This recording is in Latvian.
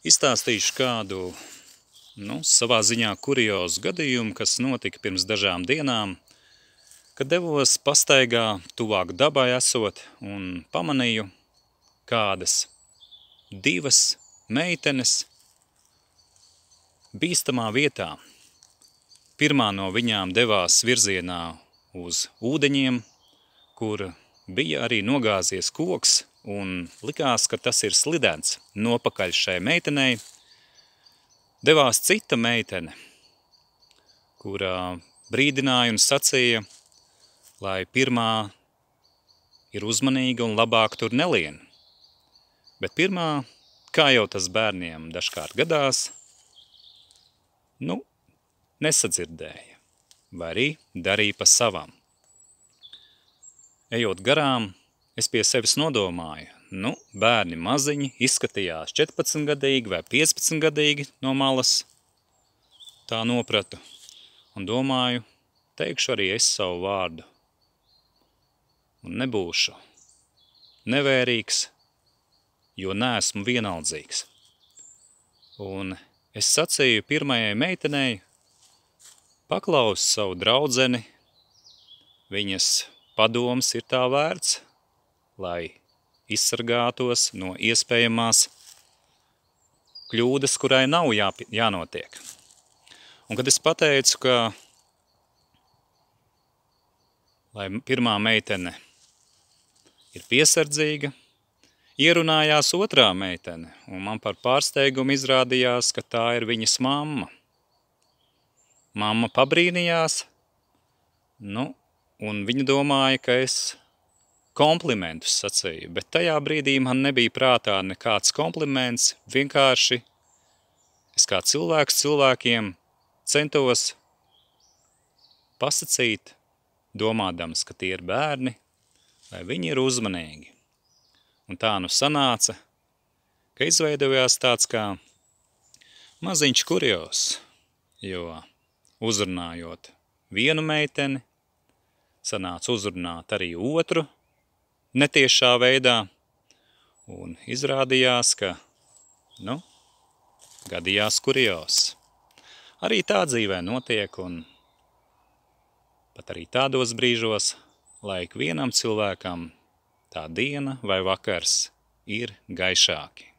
Izstāstīšu kādu, savā ziņā kuriozu gadījumu, kas notika pirms dažām dienām, kad devos pastaigā tuvāk dabai esot un pamanīju kādas divas meitenes bīstamā vietā. Pirmā no viņām devās virzienā uz ūdeņiem, kur bija arī nogāzies koks, un likās, ka tas ir slidens. Nopakaļ šai meitenei devās cita meitene, kurā brīdināja un sacīja, lai pirmā ir uzmanīga un labāk tur nelien. Bet pirmā, kā jau tas bērniem dažkārt gadās, nesadzirdēja, vai arī darīja pa savam. Ejot garām, es pie sevis nodomāju, bērni maziņi izskatījās 14-gadīgi vai 15-gadīgi no malas, tā nopratu, un domāju, teikšu arī es savu vārdu, un nebūšu nevērīgs, jo neesmu vienaldzīgs. Un es sacīju pirmajai meitenei, paklaus savu draudzeni, viņas padoms ir tā vērts, lai izsargātos no iespējamās kļūdas, kurai nav jānotiek. Un kad es pateicu, ka lai pirmā meitene ir piesardzīga, ierunājās otrā meitene, un man par pārsteigumu izrādījās, ka tā ir viņas mamma. Mamma pabrīnījās, un viņa domāja, ka es komplimentus sacīju, bet tajā brīdī man nebija prātā nekāds kompliments, vienkārši es kā cilvēks cilvēkiem centos pasacīt, domādams, ka tie ir bērni, lai viņi ir uzmanīgi. Un tā sanāca, ka izveidojās tāds kā maziņš kurios, jo uzrunājot vienu meiteni, sanāca uzrunāt arī otru netiešā veidā, un izrādījās, ka, gadījās kurios. Arī tā dzīvē notiek, un pat arī tādos brīžos, lai ikvienam cilvēkam tā diena vai vakars ir gaišāki.